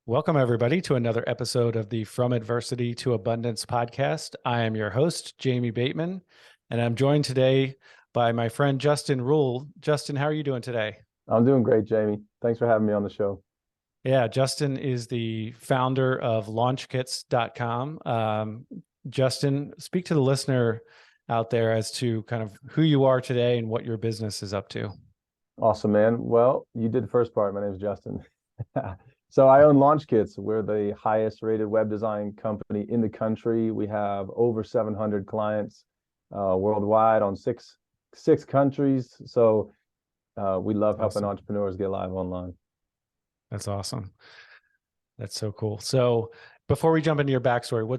Welcome, everybody, to another episode of the From Adversity to Abundance podcast. I am your host, Jamie Bateman, and I'm joined today by my friend, Justin Rule. Justin, how are you doing today? I'm doing great, Jamie. Thanks for having me on the show. Yeah, Justin is the founder of launchkits.com. Justin, speak to the listener out there as to kind of who you are today and what your business is up to. Awesome, man. Well, you did the first part. My name is Justin. So I own Launch Kits. We're the highest rated web design company in the country. We have over 700 clients worldwide on six countries. So we love helping entrepreneurs get live online. That's awesome. That's so cool. So before we jump into your backstory,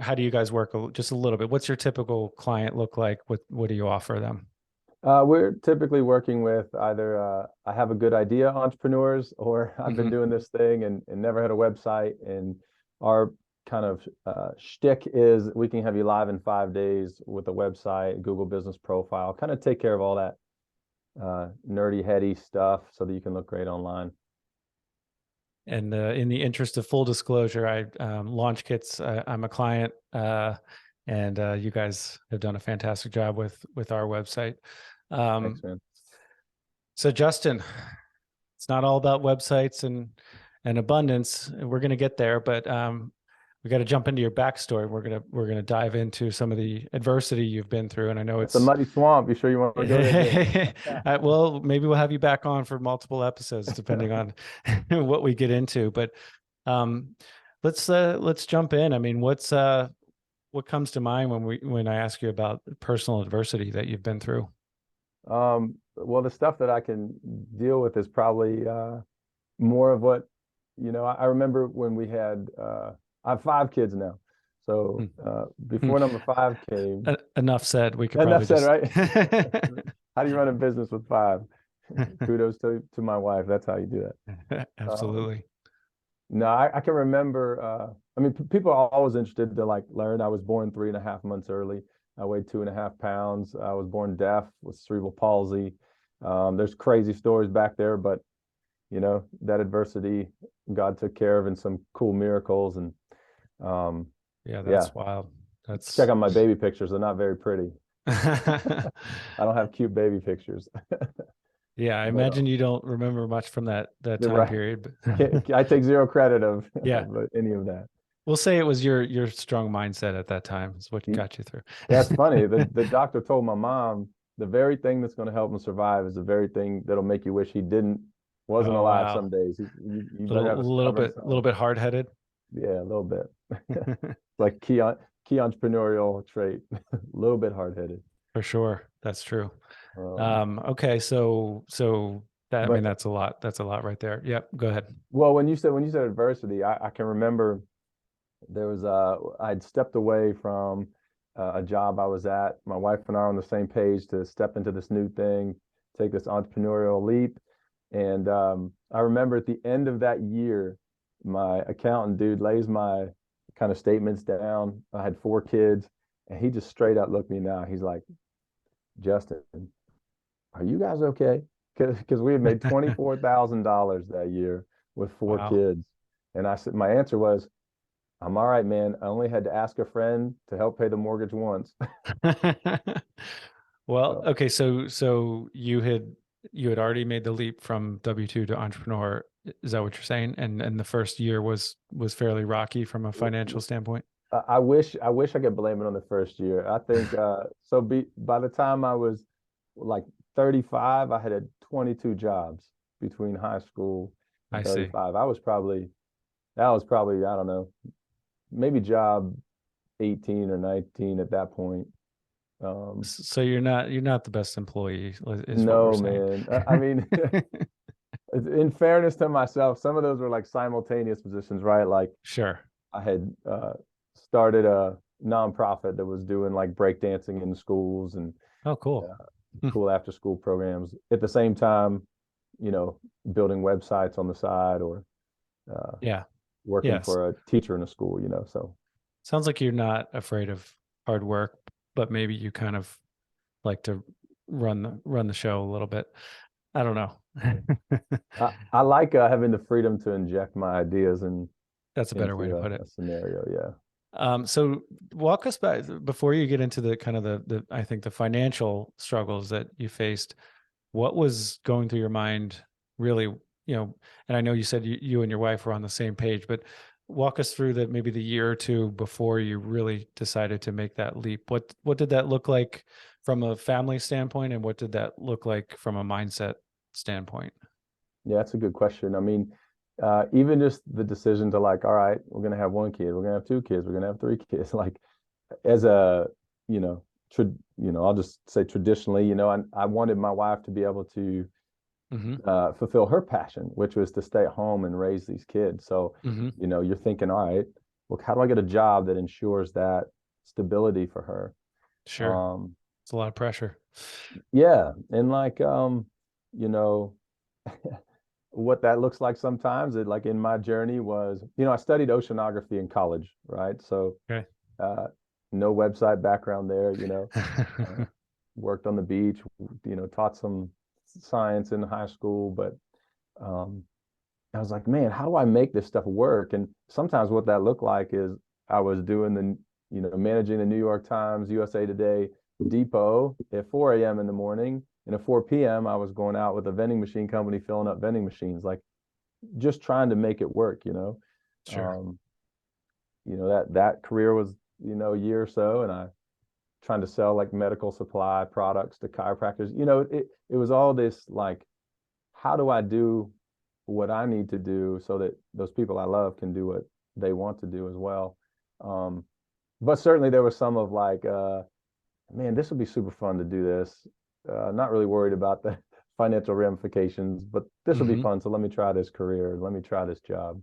how do you guys work just a little bit? What's your typical client look like? What do you offer them? We're typically working with either I have a good idea entrepreneurs, or I've been doing this thing and never had a website. And our kind of shtick is we can have you live in 5 days with a website, Google business profile, kind of take care of all that nerdy, heady stuff so that you can look great online. And in the interest of full disclosure, I Launch Kits, I'm a client, and you guys have done a fantastic job with our website. Thanks, man. So Justin, it's not all about websites and abundance. We're going to get there, but we got to jump into your backstory. We're gonna dive into some of the adversity you've been through, and I know it's a muddy swamp. You sure you want to go there? Well, maybe we'll have you back on for multiple episodes, depending on what we get into. But let's jump in. I mean, what comes to mind when I ask you about personal adversity that you've been through? Well, the stuff that I can deal with is probably more of what, I remember when we had, I have 5 kids now. So before number 5 came. Enough said. We could probably said, right? How do you run a business with 5? Kudos to my wife. That's how you do that. Absolutely. No, I can remember, people are always interested to learn. I was born 3.5 months early. I weighed 2.5 pounds. I was born deaf with cerebral palsy. There's crazy stories back there, but that adversity God took care of, and some cool miracles. And that's wild. Check out my baby pictures. They're not very pretty. I don't have cute baby pictures. Yeah, I imagine you don't remember much from that time period. But I take zero credit of any of that. We'll say it was your strong mindset at that time is what got you through. That's funny. The doctor told my mom the very thing that's going to help him survive is the very thing that'll make you wish he wasn't alive. Wow. Some days. You a little bit hard-headed. Yeah, a little bit. Like key entrepreneurial trait. A little bit hard-headed. For sure, that's true. Okay, so that, I mean, that's a lot. That's a lot right there. Yep. Go ahead. Well, when you said adversity, I can remember there was I'd stepped away from a job I was at. My wife and I are on the same page to step into this new thing, take this entrepreneurial leap. And I remember at the end of that year, my accountant dude lays my kind of statements down. I had 4 kids, and he just straight up looked me now. He's like, Justin, are you guys okay? Because we had made $24,000 that year with 4 kids. And I said, my answer was, I'm all right, man. I only had to ask a friend to help pay the mortgage once. Well, okay. So you had already made the leap from W-2 to entrepreneur. Is that what you're saying? And the first year was fairly rocky from a financial standpoint. I wish I could blame it on the first year. I think by the time I was like 35, I had 22 jobs between high school and 35. I that was probably, I don't know, maybe job 18 or 19 at that point. So you're not the best employee. No, man. I mean, in fairness to myself, some of those were like simultaneous positions, right? Like, sure, I had started a nonprofit that was doing like breakdancing in schools and cool after school programs. At the same time, building websites on the side, or working for a teacher in a school. So sounds like you're not afraid of hard work, but maybe you kind of like to run the show a little bit. I don't know. I like having the freedom to inject my ideas That's a better way to into put it. a scenario. Yeah. So walk us back before you get into the kind of I think the financial struggles that you faced. What was going through your mind really, and I know you said you and your wife were on the same page, but walk us through that maybe the year or two before you really decided to make that leap. What did that look like from a family standpoint, and what did that look like from a mindset standpoint? Yeah, that's a good question. I mean, even just the decision to like, all right, we're gonna have one kid, we're gonna have two kids, we're gonna have three kids. Like, as a, you know, I'll just say traditionally, I wanted my wife to be able to Mm-hmm. fulfill her passion, which was to stay at home and raise these kids. So, Mm-hmm. you're thinking, all right, well, how do I get a job that ensures that stability for her? Sure. Um, It's a lot of pressure. yeah, and like, you know, what that looks like sometimes, like in my journey was, I studied oceanography in college, right? So, Okay. uh, no website background there, uh, worked on the beach, taught some science in high school, but um, I was like, man, how do I make this stuff work? And sometimes what that looked like is I was doing managing the New York Times, USA Today depot at 4 a.m. in the morning. And at 4 p.m., I was going out with a vending machine company filling up vending machines, like just trying to make it work. Sure. Um, that career was, a year or so, and I trying to sell like medical supply products to chiropractors. It was all this like, how do I do what I need to do so that those people I love can do what they want to do as well. Um, but certainly there was some of like, man, this would be super fun to do this. Not really worried about the financial ramifications, but this will be Mm-hmm. fun. So let me try this career. Let me try this job.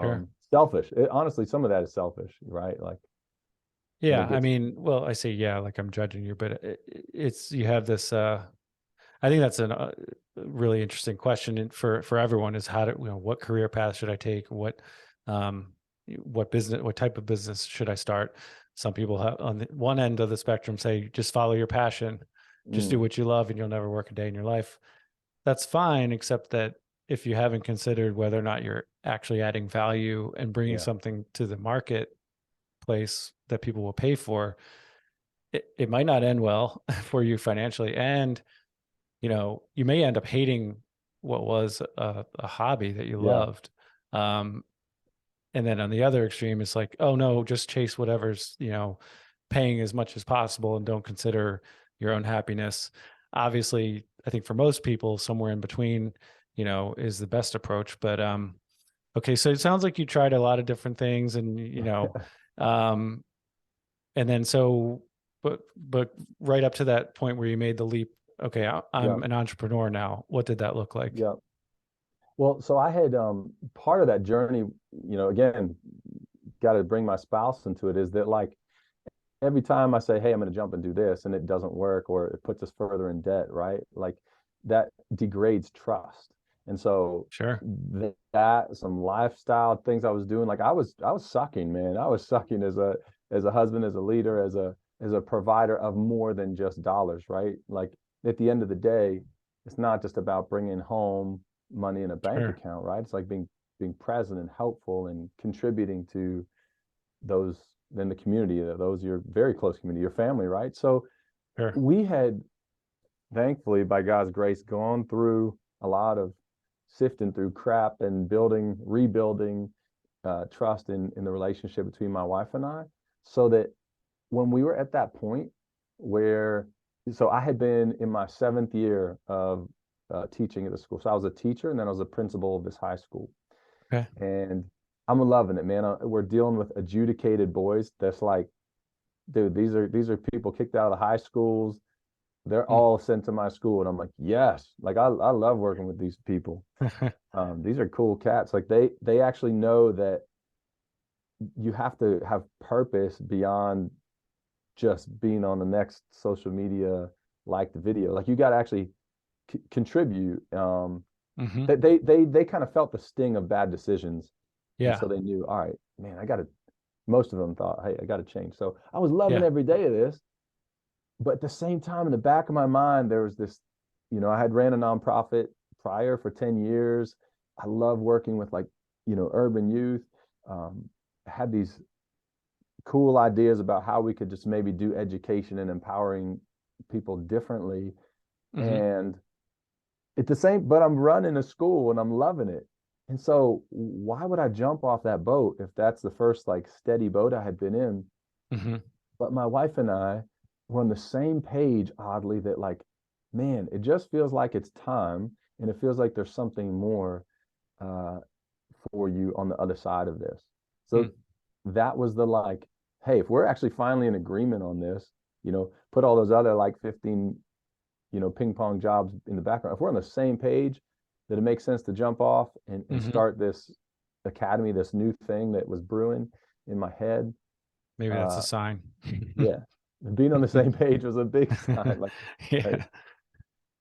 Sure. Selfish. Honestly, some of that is selfish, right? Like when Yeah, it I gets, mean, well, I say yeah, like I'm judging you, but it's you have this. I think that's a really interesting question for everyone is how to, what career path should I take? Um, what type of business should I start? Some people have on the one end of the spectrum say just follow your passion, just do mm, what you love, and you'll never work a day in your life. That's fine, except that if you haven't considered whether or not you're actually adding value and bringing yeah, something to the marketplace that people will pay for, it might not end well for you financially. And, you may end up hating what was a hobby that you yeah, loved. Um, and then on the other extreme, it's like, oh no, just chase whatever's, paying as much as possible and don't consider your own happiness. Obviously, I think for most people, somewhere in between, is the best approach. But okay, so it sounds like you tried a lot of different things and, um, and then but right up to that point where you made the leap, okay, yeah, I'm an entrepreneur now. What did that look like? yeah. Well, so I had part of that journey, again, got to bring my spouse into it, is that like every time I say, hey, I'm going to jump and do this, and it doesn't work, or it puts us further in debt, right? Like that degrades trust. And so Sure. that some lifestyle things I was doing, like I was sucking, man. I was sucking as a husband, as a leader, as a provider of more than just dollars, right? Like at the end of the day, it's not just about bringing home money in a bank Sure. account, right? It's like being present and helpful and contributing to those in the community, those your very close community, your family, right? So Sure. we had, thankfully, by God's grace, gone through a lot of sifting through crap and rebuilding trust in the relationship between my wife and I, so that when we were at that point where, so I had been in my 7th year of teaching at the school. So I was a teacher and then I was a principal of this high school. Okay. And I'm loving it, man. We're dealing with adjudicated boys. That's like, dude, these are people kicked out of the high schools. They're Mm. all sent to my school, and I'm like, yes, like I love working with these people. These are cool cats. Like they actually know that you have to have purpose beyond just being on the next social media like the video. Like you got to actually contribute. Hmm. They kind of felt the sting of bad decisions, and Yeah. so they knew, all right, man, I got to. Most of them thought, hey, I got to change. So I was loving Yeah. every day of this, but at the same time, in the back of my mind, there was this I had ran a nonprofit prior for 10 years. I love working with like, urban youth. I had these cool ideas about how we could just maybe do education and empowering people differently. Hmm. And at the same, but I'm running a school and I'm loving it. And so why would I jump off that boat if that's the first like steady boat I had been in? Hmm. But my wife and I were on the same page, oddly, that like, man, it just feels like it's time, and it feels like there's something more uh, for you on the other side of this. So that was the like, hey, if we're actually finally in agreement on this, put all those other like 15, ping pong jobs in the background. If we're on the same page, that it makes sense to jump off and Hmm. start this academy, this new thing that was brewing in my head. Maybe that's a Uh, sign. yeah, being on the same page was a big sign. Like, hey, Yeah.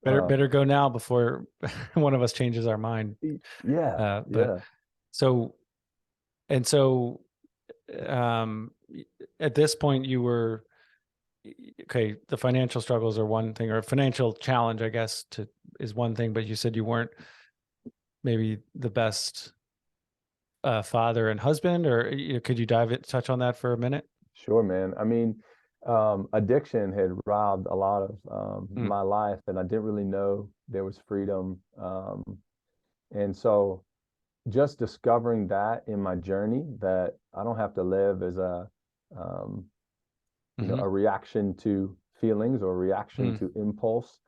Better um, better go now before one of us changes our mind. yeah, But yeah, so and so um at this point you were okay, the financial struggles are one thing, or financial challenge, I guess, to is one thing, but you said you weren't maybe the best father and husband, or could you touch on that for a minute? sure, man. I mean, addiction had robbed a lot of Mm, my life, and I didn't really know there was freedom. And so, just discovering that in my journey, that I don't have to live as um, mm-hmm, a reaction to feelings or a reaction mm, to impulse,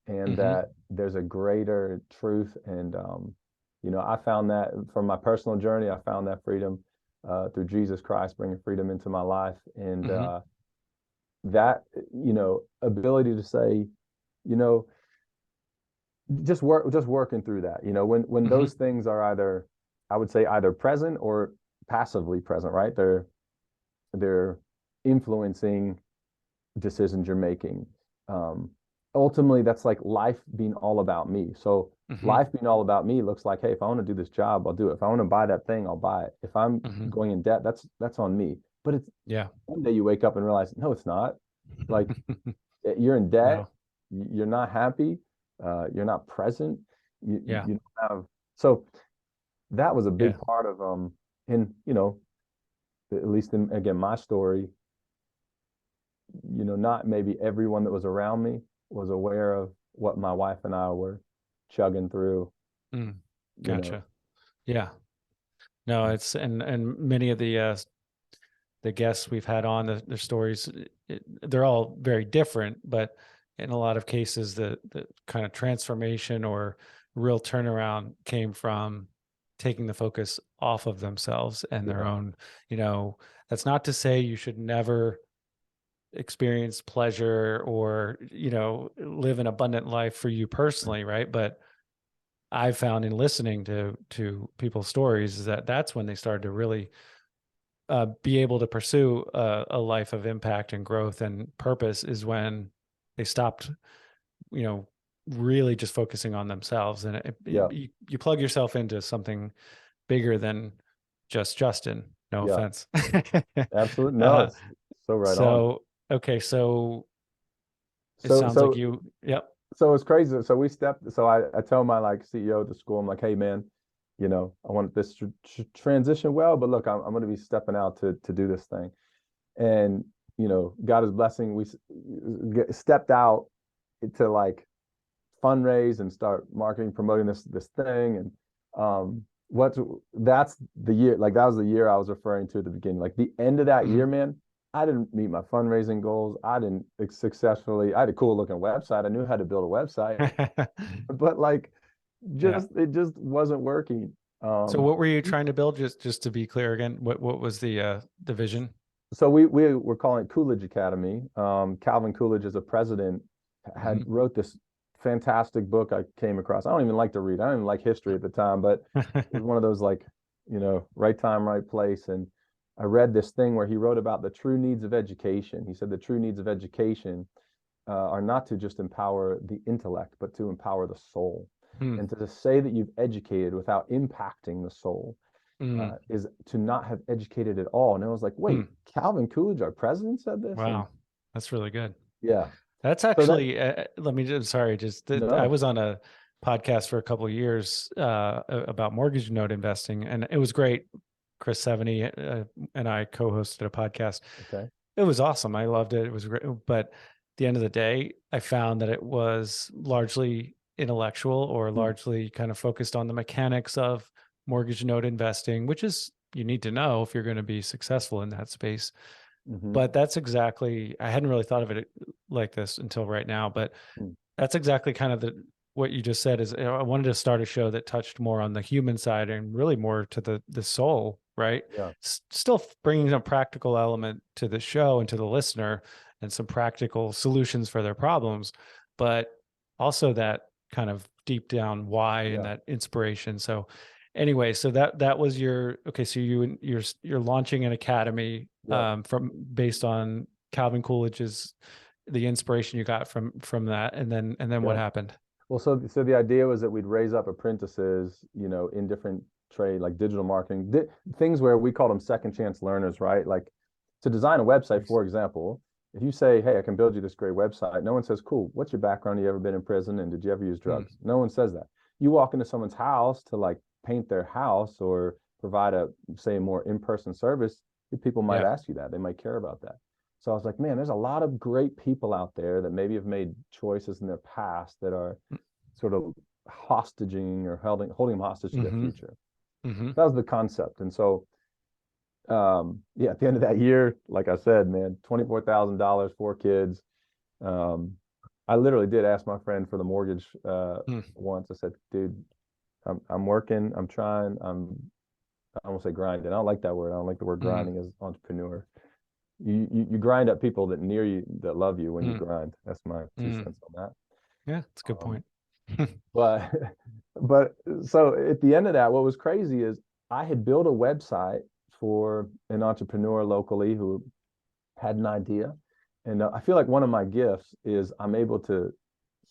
and mm-hmm, that there's a greater truth. And I found that from my personal journey. I found that freedom through Jesus Christ, bringing freedom into my life, and mm-hmm, that ability to say, you know, just working through that. When mm-hmm, those things are either, I would say, either present or passively present, right? They're influencing decisions you're making. Um, Ultimately, that's like life being all about me. So mm-hmm, life being all about me looks like, hey, if I want to do this job, I'll do it. If I want to buy that thing, I'll buy it. If I'm mm-hmm. going in debt, that's on me. But it's Yeah. one day you wake up and realize, no, it's not. Like you're in debt, Wow. you're not happy, you're not present. Yeah. You don't have. So that was a Yeah. big part of in at least in, again, my story. Not maybe everyone that was around me was aware of what my wife and I were chugging through, Mm, you know. gotcha. Yeah. No, it's and many of the guests we've had on their stories, they're all very different, but in a lot of cases the kind of transformation or real turnaround came from taking the focus off of themselves and their Yeah, own, you know, that's not to say you should never experience pleasure or, live an abundant life for you personally, right? But I found in listening to people's stories is that that's when they started to really be able to pursue a life of impact and growth and purpose is when they stopped, you know, really just focusing on themselves. And yeah, you plug yourself into something bigger than just Justin. No yeah, offense. absolutely. No, uh, it's so right on. so okay, so it So sounds like so you. Yep. so it's crazy. So I tell my like CEO at the school, I'm like, hey man, I want this transition well, but look, I'm going to be stepping out to do this thing. And God is blessing. We stepped out to like fundraise and start marketing, promoting this thing. And what's that's the year, like that was the year I was referring to at the beginning. Like the end of that Hmm. year, man, I didn't meet my fundraising goals. I didn't successfully. I had a cool looking website. I knew how to build a website, but like Yeah. it just wasn't working. So Um, what were you trying to build? Just to be clear again, what was the vision? so we were calling it Coolidge Academy. Calvin Coolidge, as a president, had Hmm. wrote this fantastic book I came across. I don't even like to read. I don't even like history at the time, but it was one of those like, right time, right place. And I read this thing where he wrote about the true needs of education. He said the true needs of education are not to just empower the intellect, but to empower the soul. Hmm. And to say that you've educated without impacting the soul Mm. is to not have educated at all. And I was like, Hmm. wait, Calvin Coolidge, our president, said this? And Wow. That's really good. yeah, That's So that, actually, let me just, sorry, just I no, was on a podcast for a couple of years about mortgage note investing, and it was great. Chris Seveny and I co-hosted a podcast. okay. It was awesome. I loved it. It was great. But at the end of the day, I found that it was largely intellectual or Hmm. largely kind of focused on the mechanics of mortgage note investing, which is you need to know if you're going to be successful in that space. Hmm. But that's exactly, I hadn't really thought of it like this until right now, but Hmm. that's exactly kind of what you just said is I wanted to start a show that touched more on the human side and really more to the soul, right? Yeah, Still bringing a practical element to the show and to the listener and some practical solutions for their problems, but also that kind of deep down why and yeah, that inspiration. So anyway, so that was your, okay, so you're launching an academy yeah. from based on Calvin Coolidge's, the inspiration you got from that, and then what Yeah. happened? Well, so the idea was that we'd raise up apprentices, in different trade, like digital marketing, things where we call them second chance learners, right? Like to design a website, Nice. for example, if you say, "Hey, I can build you this great website," no one says, "Cool, what's your background? You ever been in prison? And did you ever use Hmm. drugs?" No one says that. You walk into someone's house to like paint their house or provide a, say, more in-person service, people might Yeah. ask you that. They might care about that. So I was like, man, there's a lot of great people out there that maybe have made choices in their past that are sort of hostaging or holding them hostage to their Mm-hmm. future. Mm-hmm. That was the concept. And so, yeah, at the end of that year, like I said, man, $24,000, 4 kids. Um, I literally did ask my friend for the mortgage Hmm. once. I said, dude, I'm working, I'm trying, I won't say grinding. I don't like that word. I don't like the word Mm-hmm. grinding as entrepreneur. You grind up people that near you that love you when you grind. That's my two Mm-hmm. cents on that. Yeah, that's a good Um, point. but but so at the end of that, what was crazy is I had built a website for an entrepreneur locally who had an idea, and I feel like one of my gifts is I'm able to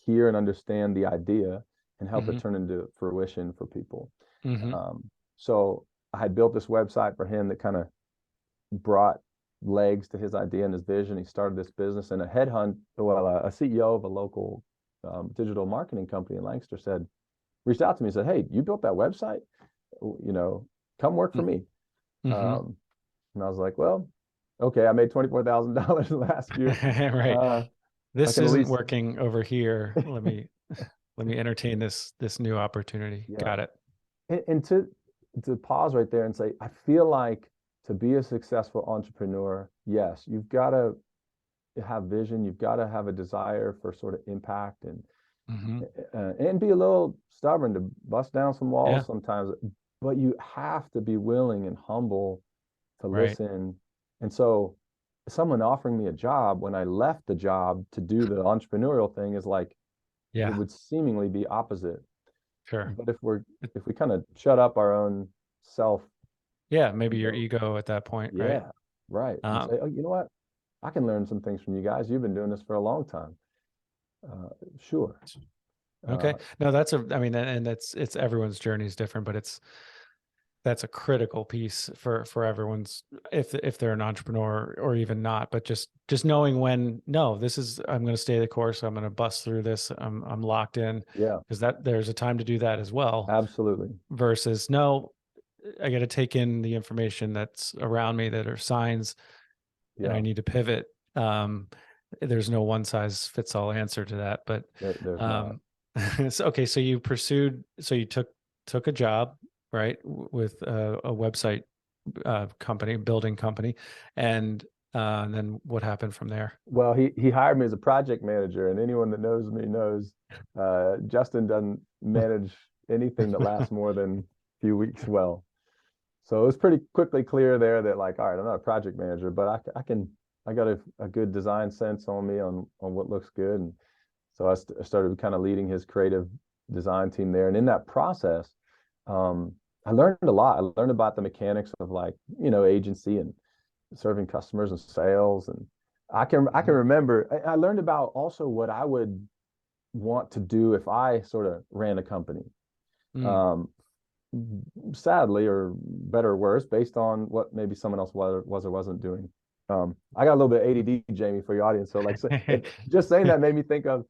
hear and understand the idea and help it Mm-hmm. turn into fruition for people. Mm-hmm. Um, so I had built this website for him that kind of brought legs to his idea and his vision. He started this business, and a CEO of a local digital marketing company in Lancaster reached out to me and said, "Hey, you built that website? You know, come work for me." Mm-hmm. Um, and I was like, "Well, okay, I made $24,000 last year. Right. Uh, I This can at isn't least, working over here. Let me entertain this new opportunity. yeah." Got it. And to pause right there and say, I feel like to be a successful entrepreneur, yes, you've got to have vision, you've got to have a desire for sort of impact Mm-hmm. and be a little stubborn to bust down some Yeah. walls sometimes, but you have to be willing and humble to Right. listen. And so someone offering me a job when I left the job to do the entrepreneurial thing is like it Yeah. would seemingly be opposite. Sure. But if we kind of shut up our own self Yeah. Maybe your ego, ego at that point, right? yeah, right, and Um, say, oh, you know what, I can learn some things from you guys. You've been doing this for a long time. Sure. okay. Uh, No, I mean, and it's everyone's journey is different, but that's a critical piece for everyone's, if they're an entrepreneur or even not, but just knowing when, no, this is, I'm going to stay the course. I'm going to bust through this. I'm locked in, yeah, because that there's a time to do that as well, absolutely. versus no, I got to take in the information that's around me that are signs, and I Yeah, need to pivot. There's no one size fits all answer to that, but there's not. um, so, okay, so you took a job, right, with a website company, building company, and then what happened from there? Well, he hired me as a project manager, and anyone that knows me knows Justin doesn't manage anything that lasts more than a few weeks well. So it was pretty quickly clear there that like, all right, I'm not a project manager, but I got a good design sense on me on what looks good. And so I started kind of leading his creative design team there. And in that process, um, I learned a lot. I learned about the mechanics of like, agency and serving customers and sales. And I can Mhm. remember I learned about also what I would want to do if I sort of ran a company. Mm, Um, Sadly, or better or worse, based on what maybe someone else was or wasn't doing. I got a little bit of ADD, Jamie, for your audience. So like, so just saying that made me think of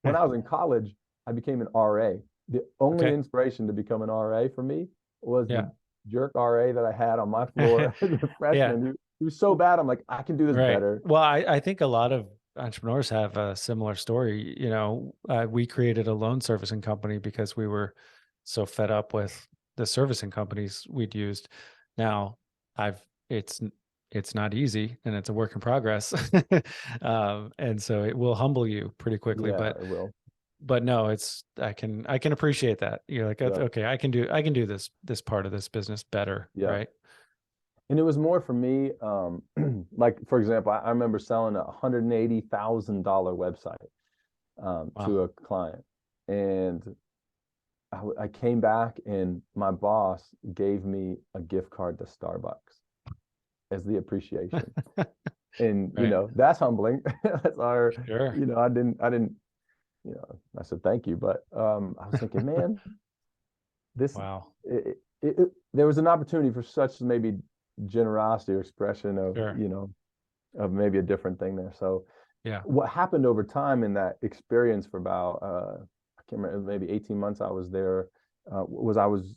when I was in college, I became an RA. The only Okay. inspiration to become an RA for me was Yeah. the jerk RA that I had on my floor as a Yeah. freshman. He was so bad. I'm like, I can do this Right. better. Well, I think a lot of entrepreneurs have a similar story. We created a loan servicing company because we were so fed up with the servicing companies we'd used. Now, I've it's not easy and it's a work in progress, and so it will humble you pretty quickly. Yeah, But it will. no, I can appreciate that. You're like, Yeah, okay, I can do this part of this business better, yeah. right? And it was more for me, like for example, I remember selling $180,000 website Wow. to a client, and I came back and my boss gave me a gift card to Starbucks as the appreciation. And Right. that's humbling. That's our, Sure. I didn't, I said thank you, but I was thinking, man, this Wow. there was an opportunity for such maybe generosity or expression of Sure. of maybe a different thing there. So Yeah. what happened over time in that experience for about I can't remember, maybe 18 months I was there, was I was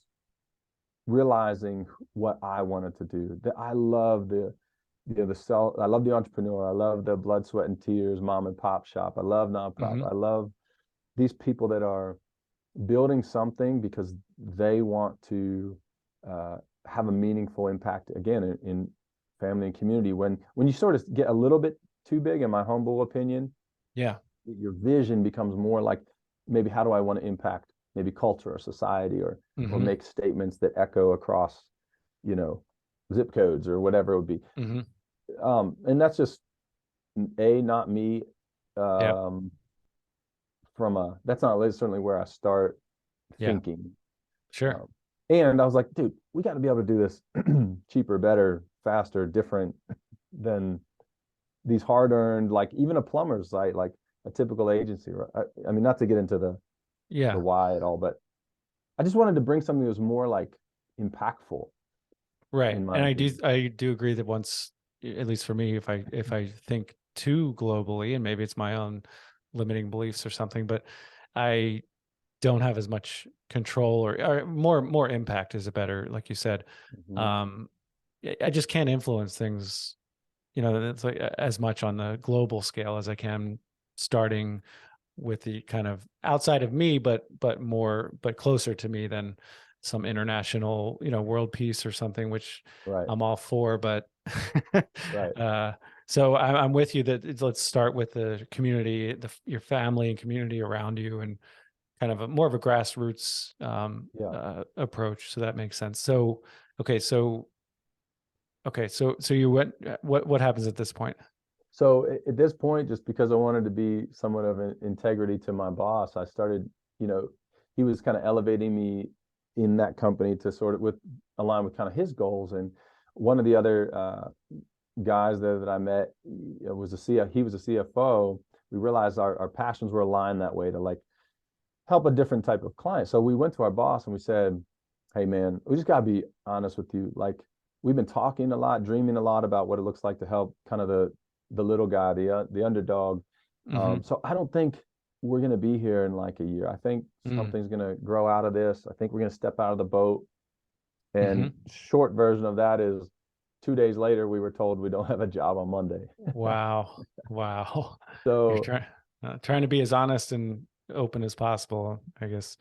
realizing what I wanted to do. That I love I love the entrepreneur. I love the blood, sweat, and tears mom and pop shop. I love nonprofit. Hmm. I love these people that are building something because they want to uh, have a meaningful impact again in family and community. When you sort of get a little bit too big, in my humble opinion, Yeah. your vision becomes more like, maybe how do I want to impact maybe culture or society, or Hmm. make statements that echo across, you know, zip codes or whatever it would be. Hmm. And that's just not me. Yeah. Um, that's not certainly where I start Yeah. thinking. Sure. Um, and I was like, dude, we got to be able to do this cheaper, better, faster, different than these hard earned, like even a plumber's site, like a typical agency. Right? I mean, not to get into the Yeah. why at all, but I just wanted to bring something that was more like impactful, Right. in my And I do opinion. I do agree that once, at least for me, if I think too globally, and maybe it's my own limiting beliefs or something, but I don't have as much control, or more impact is a better, like you said. Mm-hmm. Um, I just can't influence things, it's like as much on the global scale as I can, starting with the kind of outside of me, but closer to me than some international, world peace or something, which Right, I'm all for. But right. uh, so I'm with you that let's start with the community, your family and community around you, and kind of more of a grassroots Yeah. approach. So that makes sense. So okay, so you went. What happens at this point? So at this point, just because I wanted to be somewhat of an integrity to my boss, I started, you know, he was kind of elevating me in that company to sort of align with kind of his goals. And one of the other guys there that I met was he was a CFO. We realized our passions were aligned that way to like help a different type of client. So we went to our boss and we said, hey man, we just gotta be honest with you. Like we've been talking a lot, dreaming a lot about what it looks like to help kind of the little guy, the underdog. Hmm. So I don't think we're gonna be here in like a year. I think Mm. something's gonna grow out of this. I think we're gonna step out of the boat. Hmm. And short version of that is 2 days later, we were told we don't have a job on Monday. Wow. Wow. You're So trying to be as honest and open as possible. I guess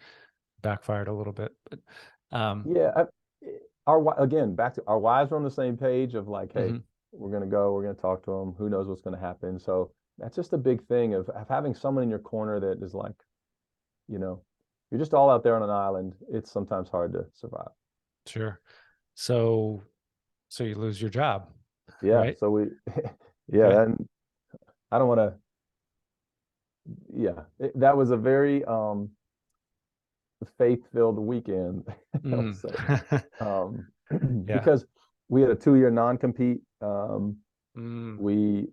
backfired a little bit, but yeah, again, back to our wives are on the same page of like, hey, mhm. we're gonna talk to them. Who knows what's gonna happen? So that's just a big thing of having someone in your corner that is like, you know, you're just all out there on an island. It's sometimes hard to survive. Sure. So you lose your job, Yeah. right? So Okay. and I don't want to, yeah, that was a very faith-filled weekend, I'll Mm. say, um, Yeah. because we had a 2-year non-compete. Mm. We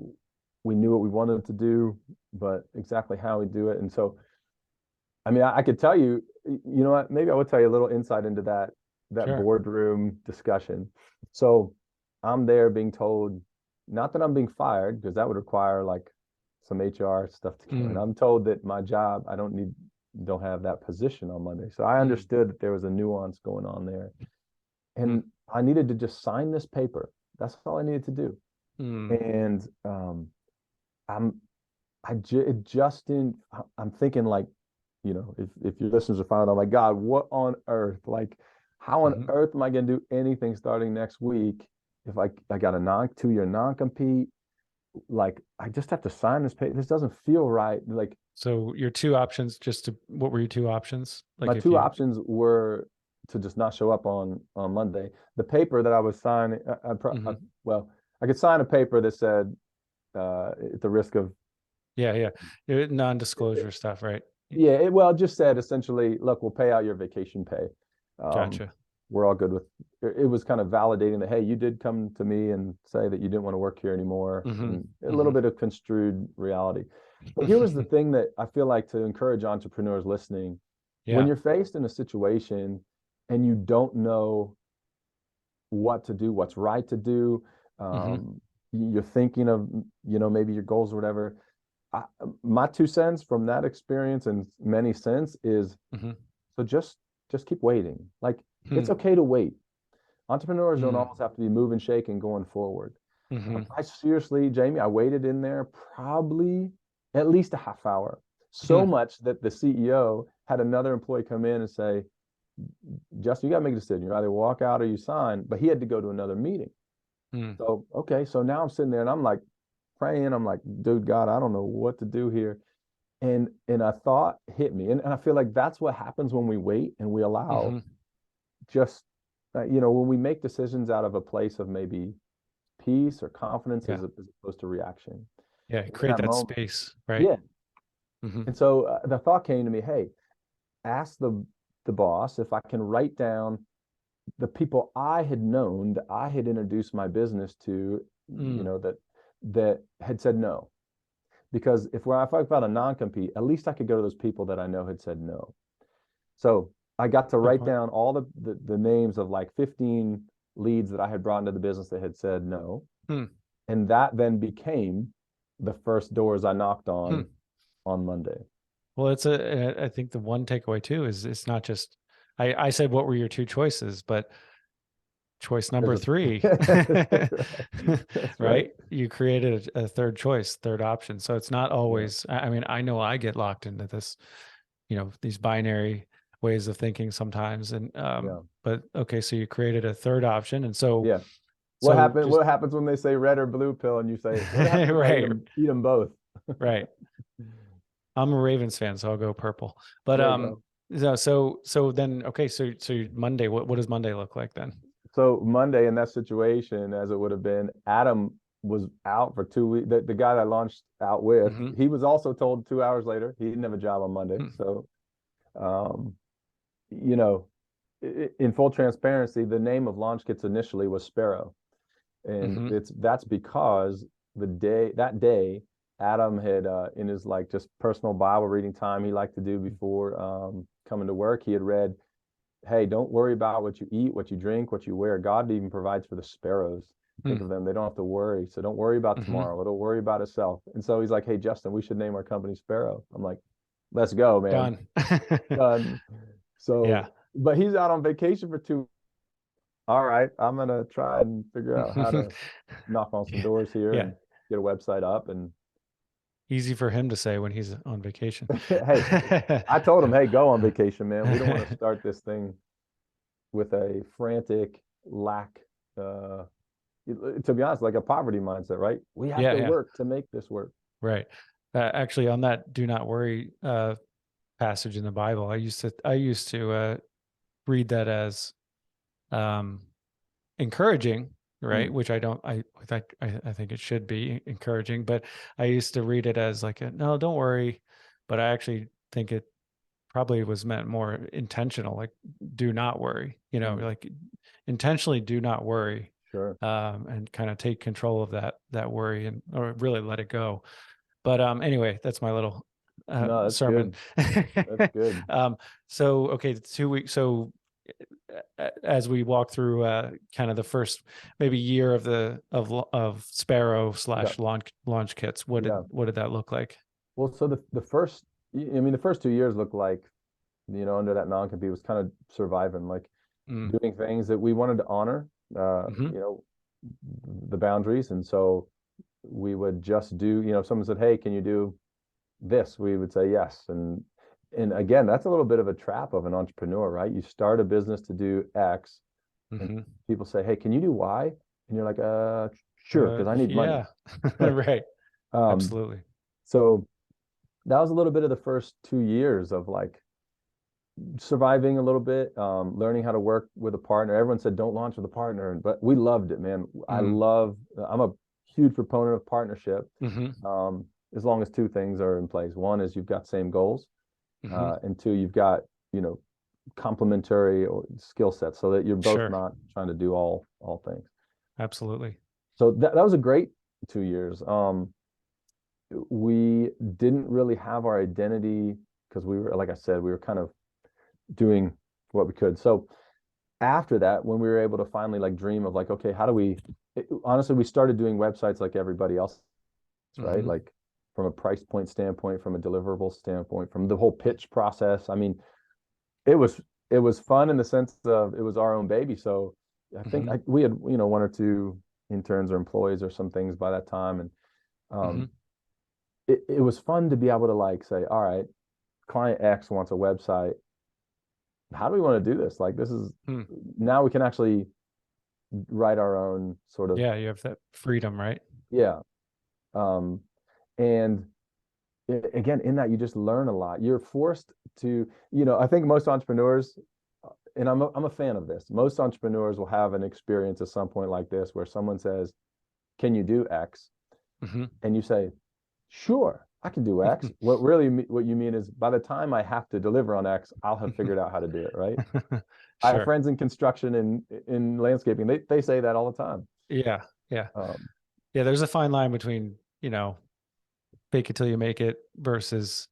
we knew what we wanted to do, but exactly how we do it. And so, I mean, I could tell you, you know what? Maybe I would tell you a little insight into that Sure. boardroom discussion. So I'm there being told, not that I'm being fired, because that would require like some HR stuff to go in. I'm told that my job, I don't have that position on Monday. So I understood that there was a nuance going on there. And I needed to just sign this paper. That's all I needed to do. And I'm it just didn't, I'm thinking like, if your listeners are found, I'm like, God, what on earth? Like, how on earth am I going to do anything starting next week if I got a 2-year non-compete? Like, I just have to sign this paper. This doesn't feel right. Like, so your two options, what were your two options? Like my two options were to just not show up on Monday. The paper that I was signing, well, I could sign a paper that said, at the risk of non-disclosure stuff, right? Yeah, it just said essentially, look, we'll pay out your vacation pay. Gotcha. We're all good with it. Was kind of validating that, hey, you did come to me and say that you didn't want to work here anymore. And a little bit of construed reality. But here was the thing that I feel like, to encourage entrepreneurs listening, when you're faced in a situation and you don't know what to do, what's right to do, you're thinking of, maybe your goals or whatever. My 2 cents from that experience, and many since, is so just keep waiting. Like, it's okay to wait. Entrepreneurs don't always have to be moving, shaking, going forward. I seriously, Jamie, I waited in there probably at least a half hour, so much that the CEO had another employee come in and say, Justin, you got to make a decision. You either walk out or you sign. But he had to go to another meeting. So, okay, so now I'm sitting there and I'm like praying. I'm like, dude, God, I don't know what to do here. And a thought hit me. And I feel like that's what happens when we wait and we allow just, when we make decisions out of a place of maybe peace or confidence as opposed to reaction. Yeah, create that space, right? Yeah. And so the thought came to me, hey, ask the boss if I can write down the people I had known, that I had introduced my business to, that had said no. Because if I found a non-compete, at least I could go to those people that I know had said no. So I got to write down all the names of like 15 leads that I had brought into the business that had said no. And that then became the first doors I knocked on Monday. Well, I think the one takeaway too is it's not just, I said, what were your two choices, but choice number 3, right? You created a third choice, third option. So it's not always, I mean, I know I get locked into this, these binary ways of thinking sometimes. And, but okay, so you created a third option. And so, what happens when they say red or blue pill and you say, what happens when I eat them both? Right. I'm a Ravens fan, so I'll go purple. But, so then, okay. So Monday, what does Monday look like then? So Monday, in that situation, as it would have been, Adam was out for 2 weeks. The guy that I launched out with, he was also told 2 hours later he didn't have a job on Monday. So, in full transparency, the name of Launch Kits initially was Sparrow, and that's because that day, Adam had in his like just personal Bible reading time he liked to do before coming to work, he had read, hey, don't worry about what you eat, what you drink, what you wear. God even provides for the sparrows. Think of them. They don't have to worry. So don't worry about tomorrow. It'll worry about itself. And so he's like, hey, Justin, we should name our company Sparrow. I'm like, let's go, man. Done. So, but he's out on vacation for 2 weeks. All right, I'm going to try and figure out how to knock on some doors here and get a website up. And easy for him to say when he's on vacation. Hey, I told him, hey, go on vacation, man. We don't want to start this thing with a frantic lack, to be honest, like a poverty mindset, right? We have to work to make this work. Right. Actually, on that do not worry passage in the Bible, I used to read that as encouraging, right? Which I think it should be encouraging, but I used to read it as like, no, don't worry. But I actually think it probably was meant more intentional, like do not worry, like intentionally do not worry. Sure. And kind of take control of that worry or really let it go. But anyway, that's my little no, that's sermon. Good. That's good. So okay, 2 weeks. So as we walk through kind of the first maybe year of Sparrow Yeah. slash launch kits, what Yeah. did that look like? Well, so the first, I mean, the first 2 years looked like, under that non-compete was kind of surviving, like Mm. doing things that we wanted to honor, Hmm. the boundaries. And so we would just do, if someone said, "Hey, can you do this?" We would say yes. And again, that's a little bit of a trap of an entrepreneur, right? You start a business to do X, and Hmm. people say, "Hey, can you do Y?" And you're like, sure, because I need money. Yeah. Right. Um, Absolutely. so that was a little bit of the first 2 years of like surviving a little bit, learning how to work with a partner. Everyone said don't launch with a partner, but we loved it, man. Mm. I'm a huge proponent of partnership, Hmm. as long as two things are in place. One is you've got same goals, Hmm. and two, you've got, complementary skill sets so that you're both Sure. not trying to do all things. Absolutely. So that was a great 2 years. We didn't really have our identity because we were, like I said, we were kind of doing what we could. So after that, when we were able to finally like dream of like, okay, how do we, honestly, we started doing websites like everybody else, right? Hmm. Like from a price point standpoint, from a deliverable standpoint, from the whole pitch process. I mean, it was it was fun in the sense of it was our own baby. So I think Hmm. we had, one or two interns or employees or some things by that time. And Hmm. um, it was fun to be able to like say, all right, client X wants a website. How do we want to do this? Like, this is Hmm. now we can actually write our own sort of, Yeah, you have that freedom, right? yeah. Um, and again, in that you just learn a lot. You're forced to, I think most entrepreneurs, and I'm a fan of this. Most entrepreneurs will have an experience at some point like this where someone says, "Can you do X?" Hmm. And you say, "Sure, I can do X." What you mean is by the time I have to deliver on X, I'll have figured out how to do it, right? I have Sure. friends in construction and in landscaping. They say that all the time. Yeah. Yeah. Um, Yeah. There's a fine line between, fake it till you make it versus,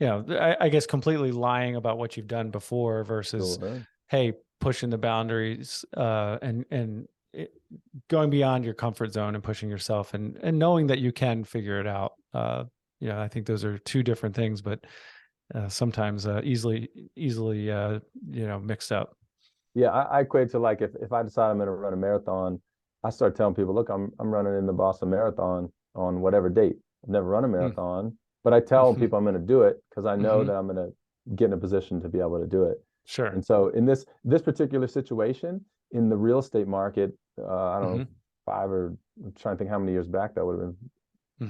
I guess completely lying about what you've done before versus, sure. hey, pushing the boundaries, and going beyond your comfort zone and pushing yourself and knowing that you can figure it out. I think those are two different things, but sometimes easily mixed up. Yeah, I equate to like if I decide I'm going to run a marathon, I start telling people, look, I'm running in the Boston Marathon on whatever date. I've never run a marathon, but I tell Mm-hmm. people I'm going to do it because I know Hmm. that I'm going to get in a position to be able to do it. Sure. And so in this particular situation in the real estate market, I don't know, Hmm. I'm trying to think how many years back that would have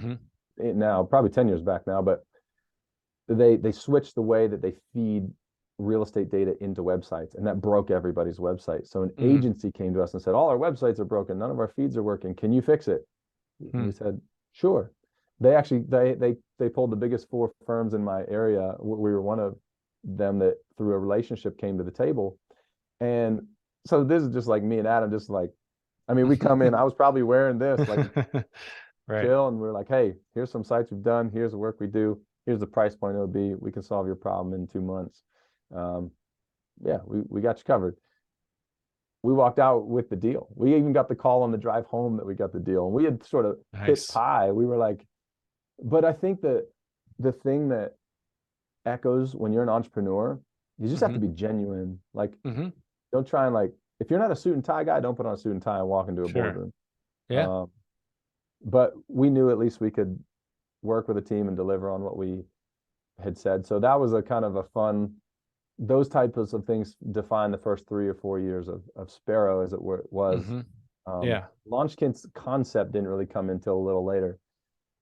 Hmm. been now, probably 10 years back now, but they switched the way that they feed real estate data into websites, and that broke everybody's website. So an Mm. agency came to us and said, all our websites are broken, none of our feeds are working, can you fix it? And Mm. we said, sure. They actually they pulled the biggest four firms in my area. We were one of them that through a relationship came to the table. And so this is just like me and Adam, just like, I mean, we come in, I was probably wearing this like Right. chill, and we're like, hey, here's some sites we've done, here's the work we do, here's the price point it'll be, we can solve your problem in 2 months. um, yeah, we got you covered. We walked out with the deal. We even got the call on the drive home that we got the deal, and we had sort of hit Nice. pie. We were like, but I think that the thing that echoes when you're an entrepreneur, you just have Hmm. to be genuine. Like, Hmm. don't try and like, if you're not a suit and tie guy, don't put on a suit and tie and walk into a Sure. boardroom. Yeah. um, but we knew at least we could work with a team and deliver on what we had said. So that was a kind of a fun, those types of things define the first 3 or 4 years of Sparrow as it was. Hmm. Yeah. Launchkit's concept didn't really come until a little later,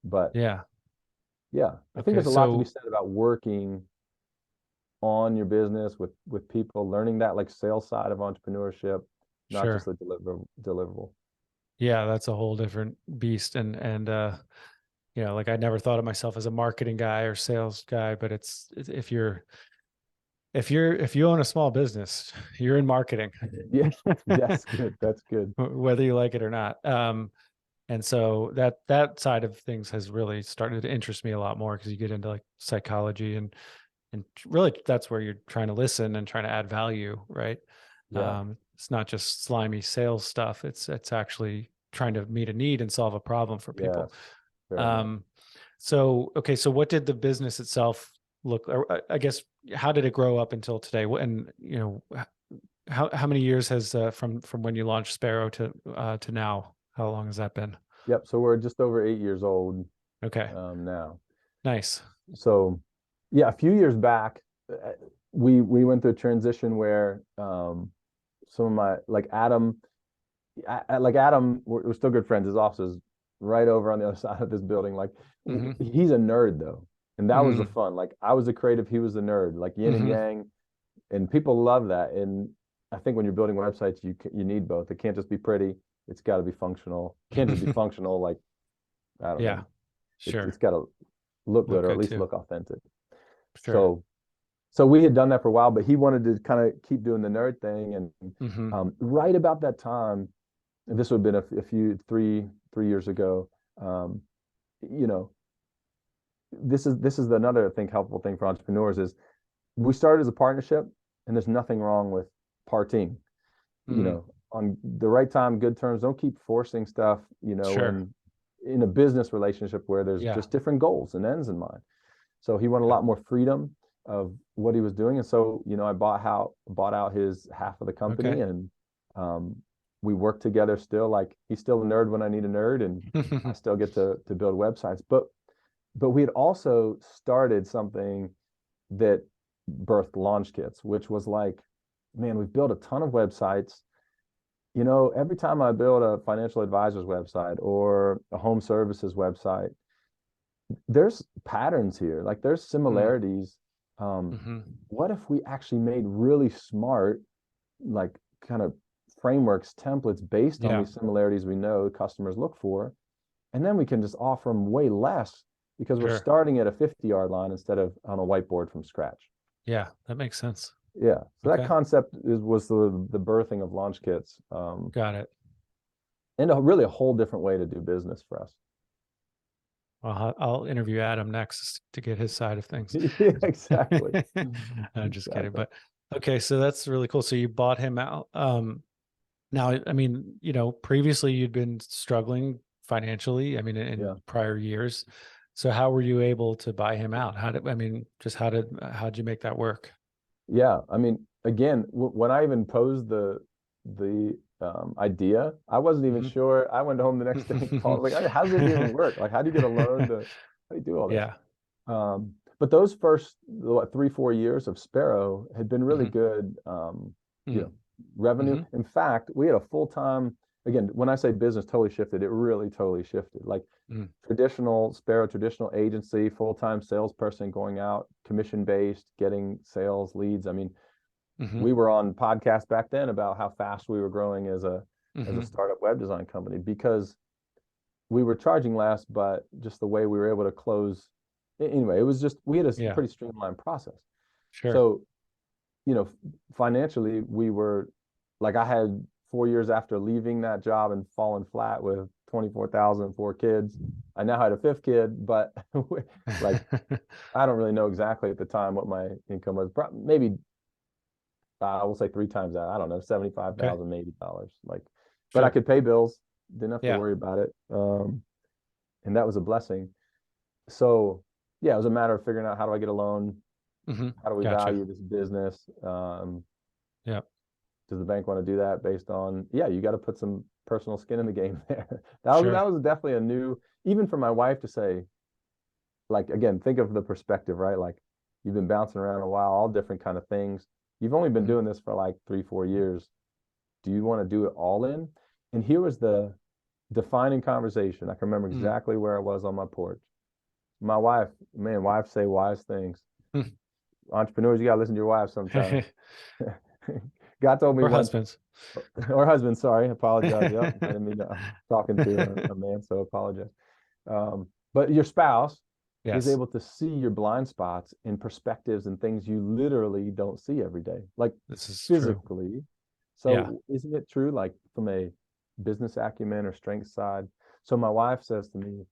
but Yeah. yeah, I think Okay. there's a lot to be So said about working on your business with people, learning that like sales side of entrepreneurship, not just sure. the deliverable. Yeah, that's a whole different beast. And like I never thought of myself as a marketing guy or sales guy, but if you own a small business, you're in marketing, Yeah, that's good. That's good. whether you like it or not. And so that side of things has really started to interest me a lot more because you get into like psychology and really that's where you're trying to listen and trying to add value, right? Yeah. It's not just slimy sales stuff. It's actually trying to meet a need and solve a problem for people. Yes. Very much. So, okay. So what did the business itself look, or I guess, how did it grow up until today? And, how many years has, from when you launched Sparrow to now, how long has that been? Yep. So we're just over 8 years old Okay. now. Nice. So yeah, a few years back, we went through a transition where some of my like Adam, like Adam, we're still good friends. His office is right over on the other side of this building. Like Hmm. he's a nerd though, and that was the Hmm. fun. Like I was a creative, he was the nerd, like yin and Hmm. yang, and people love that. And I think when you're building websites, you need both. It can't just be pretty. It's got to be functional. It can't just be functional. Like I don't Yeah, know. It's sure. got to look Look good or at good least too. look authentic. Sure. So we had done that for a while, but he wanted to kind of keep doing the nerd thing. And Hmm. right about that time, and this would have been a few 3 years ago. Um, you know, this is another, I think, helpful thing for entrepreneurs is we started as a partnership, and there's nothing wrong with parting. Hmm. On the right time, good terms. Don't keep forcing stuff. Sure. When in a business relationship where there's Yeah. just different goals and ends in mind. So he wanted a Yeah. lot more freedom of what he was doing. And so, I bought out his half of the company, Okay. and um, we work together still. Like he's still a nerd when I need a nerd, and I still get to build websites. But we had also started something that birthed launch kits, which was like, man, we've built a ton of websites. Every time I build a financial advisor's website or a home services website, there's patterns here. Like there's Mm. similarities. Um, Hmm. what if we actually made really smart, like kind of frameworks, templates based on Yeah, these similarities we know customers look for, and then we can just offer them way less because we're sure. starting at a 50-yard line instead of on a whiteboard from scratch. Yeah, that makes sense. Yeah. So that Okay, concept was the birthing of launch kits, got it. and really a whole different way to do business for us. Well, I'll interview Adam next to get his side of things. Yeah, exactly. I'm just kidding, Exactly. but okay, so that's really cool. So you bought him out. Now, I mean, previously you'd been struggling financially, I mean, in Yeah. prior years. So how were you able to buy him out? I mean, just how'd you make that work? Yeah, I mean, again, when I even posed the idea, I wasn't even Mhm. sure. I went home the next day and called, like, how does this even work? Like, how do you get a loan to, how do you do all this? Yeah. But those first, what, 3, 4 years of Sparrow had been really Hmm. good, you Hmm. know, revenue. Hmm. In fact, we had a full-time, again, when I say business totally shifted, it really totally shifted. Like Hmm. traditional Sparrow, traditional agency, full-time salesperson going out, commission-based, getting sales leads. I mean, Hmm. we were on podcasts back then about how fast we were growing as a Hmm. startup web design company because we were charging less, but just the way we were able to close. Anyway, it was just we had a Yeah, pretty streamlined process. sure. So, you know, financially, we were like I had 4 years after leaving that job and falling flat with 24,000, 4 kids. I now had a fifth kid, but like I don't really know exactly at the time what my income was. Maybe I will say 3 times that. I don't know, Okay, 75,000 maybe dollars. Like, but I sure. could pay bills, didn't have to Yeah. worry about it, and that was a blessing. So yeah, it was a matter of figuring out how do I get a loan, Hmm. how do we Gotcha. value this business. Yeah, Does the bank want to do that based on? Yeah, you got to put some personal skin in the game there. that was sure. that was definitely a new, even for my wife to say, like again, think of the perspective, right? Like you've been bouncing around a while, all different kind of things. You've only been Mhm. doing this for like 3, 4 years. Do you want to do it all in? And here was the defining conversation. I can remember Mm. exactly where I was on my porch. My wife, man, wives say wise things. Mm. Entrepreneurs, you gotta listen to your wives sometimes. God told me Or once, husbands. or husband, sorry, apologize. Yep, I didn't mean to, I'm talking to a man, so apologize. But your spouse is Yes, able to see your blind spots and perspectives and things you literally don't see every day, like this is true. physically. Yeah. So isn't it true, like from a business acumen or strength side? So my wife says to me,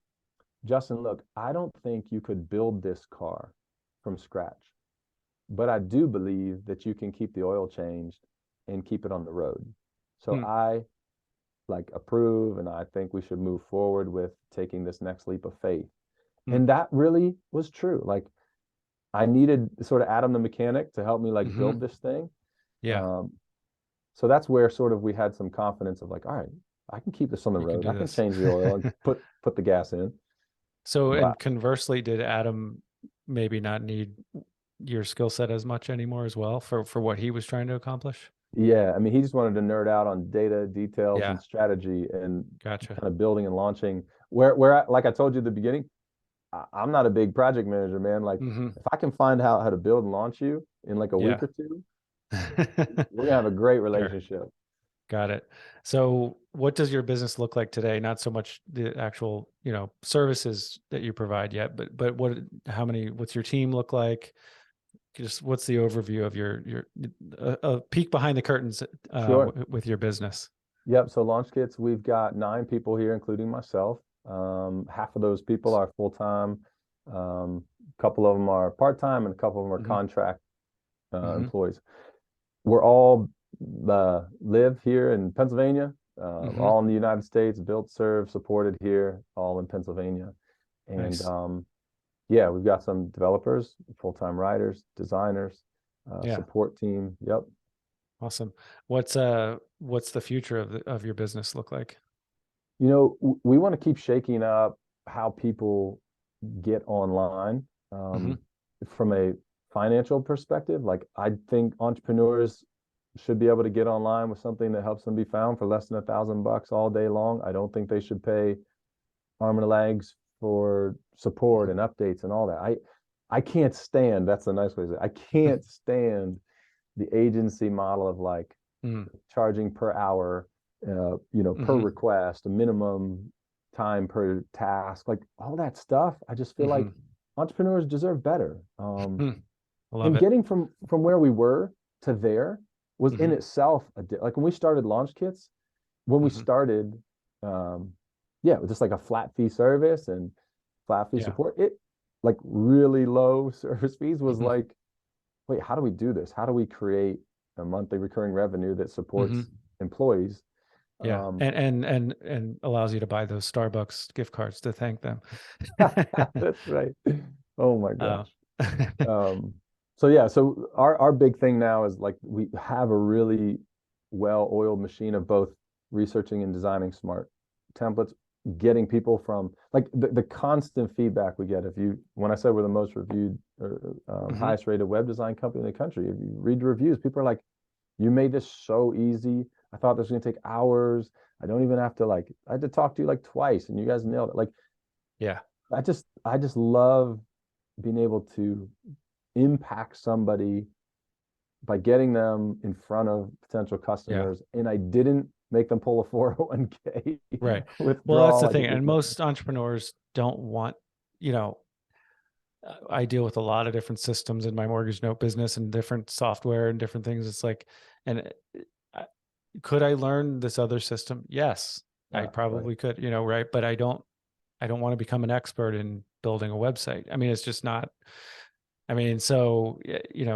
Justin, look, I don't think you could build this car from scratch, but I do believe that you can keep the oil changed and keep it on the road. So Hmm. I like approve, and I think we should move forward with taking this next leap of faith. Hmm. And that really was true. Like I needed sort of Adam the mechanic to help me like Hmm. build this thing. Yeah, Um, so that's where sort of we had some confidence of like, all right, I can keep this on the you can road. I do can this. change the oil and put the gas in. So, But and conversely, did Adam maybe not need your skill set as much anymore as well for what he was trying to accomplish? yeah, I mean, he just wanted to nerd out on data, details, Yeah, and strategy, and gotcha. kind of building and launching. Like I told you at the beginning, I'm not a big project manager, man. Like Hmm. if I can find out how to build and launch you in like a week Yeah. or two, we're gonna have a great Sure. relationship. Got it. So what does your business look like today? Not so much the actual, services that you provide yet, but what's your team look like? Just what's the overview of your a peek behind the curtains Sure. with your business? Yep. So launch kits, we've got 9 people here, including myself. Half of those people are full time. A couple of them are part time, and a couple of them are Hmm. contract Hmm. employees. We're all live here in Pennsylvania, Hmm. all in the United States, built, served, supported here, all in Pennsylvania. And Nice. yeah, we've got some developers, full-time writers, designers, Yeah. support team. Yep. Awesome. What's the future of your business look like? You know, we want to keep shaking up how people get online Hmm. from a financial perspective. Like, I think entrepreneurs should be able to get online with something that helps them be found for less than $1,000 all day long. I don't think they should pay arm and legs for support and updates and all that. I can't stand, that's a nice way to say it, I can't stand the agency model of like Hmm. charging per hour, per Hmm. request, a minimum time per task, like all that stuff. I just feel like Hmm. entrepreneurs deserve better. Hmm. I love And it. getting from where we were to there was in Hmm. itself like when we started launch kits, when we Hmm. started, yeah, it was just like a flat fee service and flat fee Yeah. support. It like really low service fees was Hmm. like, wait, how do we do this? How do we create a monthly recurring revenue that Hmm. supports employees? Yeah. Um, And allows you to buy those Starbucks gift cards to thank them. that's right. Oh my Uh, gosh. Um, so yeah, so our big thing now is like we have a really well-oiled machine of both researching and designing smart templates, getting people from like the constant feedback we get. If you, when I said we're the most reviewed or mhm. highest rated web design company in the country, if you read the reviews, people are like, "You made this so easy. I thought this was gonna take hours. I don't even have to like. I had to talk to you like twice, and you guys nailed it." Like Yeah. I just love being able to impact somebody by getting them in front of potential Yeah. customers. And I didn't make them pull a 401k Right. Well, that's withdrawal. the I thing. didn't And make most entrepreneurs don't want, you know, I deal with a lot of different systems in my mortgage note business and different software and different things. It's like, and I- could I learn this other system? Yes, I right. probably could, right? But I don't want to become an expert in building a website. I mean, it's just not, so,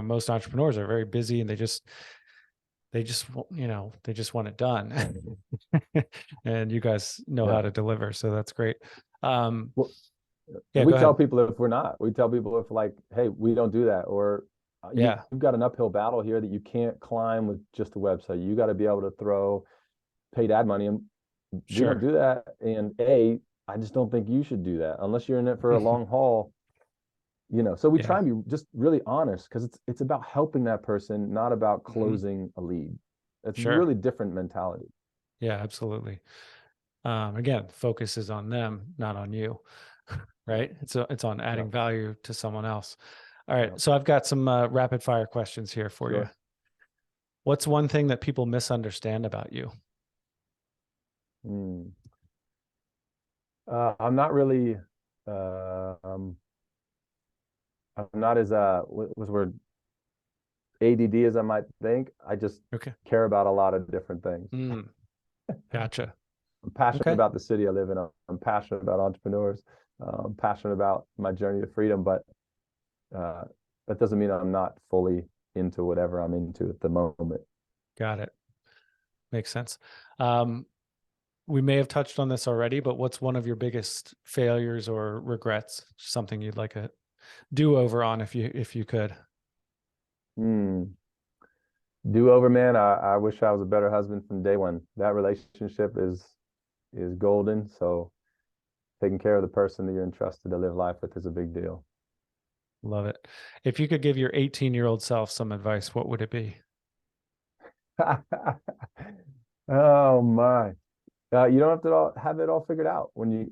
most entrepreneurs are very busy and they just want it done. And you guys know how Yeah. to deliver. So that's great. Um, Well, and yeah, we go tell ahead. people if we're not, we tell people if like, hey, we don't do that, or Yeah, you've got an uphill battle here that you can't climb with just a website. You got to be able to throw paid ad money, and we don't sure. do that. And I just don't think you should do that unless you're in it for a long haul. So we try Yeah, and be just really honest because it's about helping that person, not about hmm, closing a lead. It's sure. really different mentality. Yeah, absolutely. Again, focus is on them, not on you, Yeah. right? It's on Yeah. adding value to someone else. All right. Yeah. So I've got some rapid fire questions here for you. Sure. What's one thing that people misunderstand about you? Hmm. I'm not really uh, um, I'm not as what was the word, ADD as I might think. I just Okay. care about a lot of different things. Mm, gotcha. I'm passionate Okay. about the city I live in. I'm passionate about entrepreneurs. I'm passionate about my journey to freedom, but uh, that doesn't mean I'm not fully into whatever I'm into at the moment. Got it. Makes sense. We may have touched on this already, but what's one of your biggest failures or regrets? Something you'd like a do-over on if you could. Do-over, man. I wish I was a better husband from day one. That relationship is golden. So taking care of the person that you're entrusted to live life with is a big deal. Love it. If you could give your 18-year-old self some advice, what would it be? Oh my. You don't have to have it all figured out when you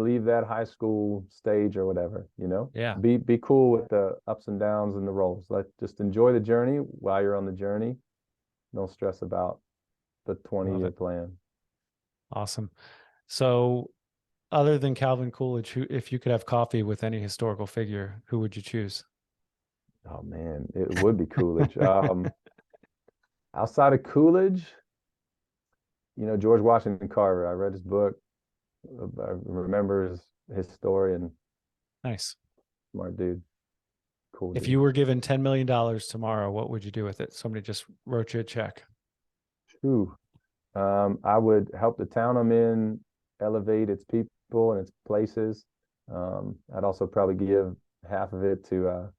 leave that high school stage or whatever, Yeah, be cool with the ups and downs and the rolls. Just enjoy the journey while you're on the journey. Don't stress about the love 20-year it. plan. Awesome. So other than Calvin Coolidge, if you could have coffee with any historical figure, who would you choose? Oh man, it would be Coolidge. Outside of Coolidge, George Washington Carver. I read his book. I remember his story, and Nice. smart dude. Cool If dude. you were given $10 million tomorrow, what would you do with it? Somebody just wrote you a check. Ooh. I would help the town I'm in elevate its people and its places. I'd also probably give half of it to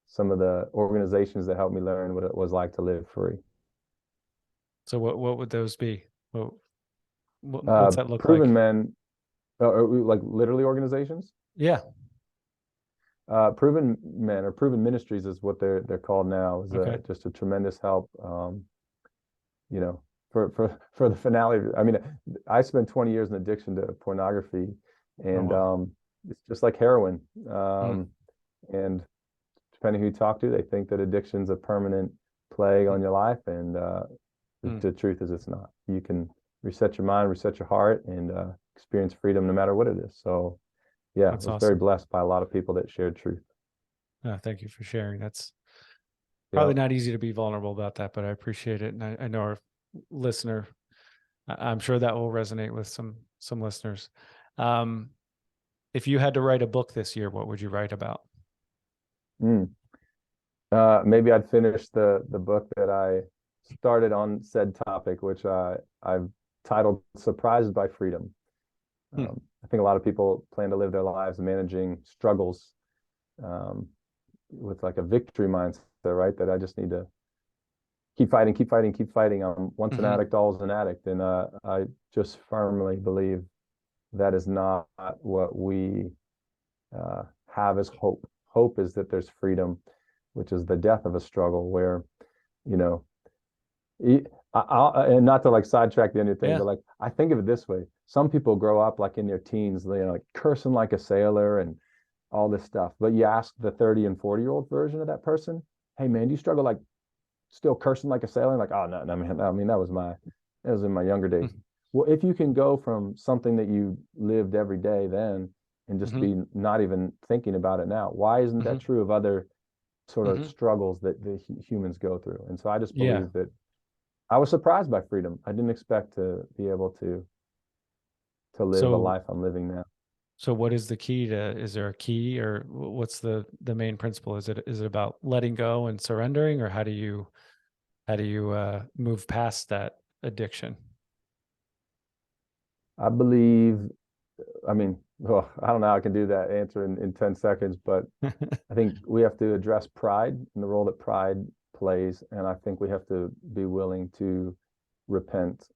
some of the organizations that helped me learn what it was like to live free. So what would those be? What's that look Proven like? men, like literally organizations. Yeah. Proven men or Proven Ministries is what they're called now. Is Okay. just a tremendous help. You know, for the finale. I mean, I spent 20 years in addiction to pornography, Oh, and wow. it's just like heroin. Mm, And depending who you talk to, they think that addiction's a permanent plague mm, on your life, and mm. the truth is it's not. You can reset your mind, reset your heart, and experience freedom no matter what it is. So, yeah, I That's was very awesome. blessed by a lot of people that shared truth. Thank you for sharing. That's Yeah. probably not easy to be vulnerable about that, but I appreciate it. And I know our listener, I'm sure that will resonate with some listeners. Um, if you had to write a book this year, what would you write about? Mm. Maybe I'd finish the book that I started on said topic, which I've titled "Surprised by Freedom." Hmm. I think a lot of people plan to live their lives managing struggles um, with like a victory mindset, right? That I just need to keep fighting, keep fighting, keep fighting. Once an Mm-hmm. addict, always an addict, and I just firmly believe that is not what we uh, have as hope. Hope is that there's freedom, which is the death of a struggle where, you know, and not to like sidetrack the end of the thing, Yeah. but like I think of it this way: some people grow up like in their teens, like cursing like a sailor and all this stuff. But you ask the 30 and 40-year-old version of that person, "Hey man, do you struggle like still cursing like a sailor?" Like, "Oh no, no man, I mean that was in my younger days." Well, if you can go from something that you lived every day then and just Mm-hmm. be not even thinking about it now, why isn't Mm-hmm. that true of other sort of Mm-hmm. struggles that the humans go through? And so I just Yeah. believe that I was surprised by freedom. I didn't expect to be able to live a So life I'm living now. so what is the key to, is there a key, or what's the main principle? Is it about letting go and surrendering, or how do you move past that addiction? I believe, I mean, oh, I don't know how I can do that answer in 10 seconds, but I think we have to address pride and the role that pride plays. And I think we have to be willing to repent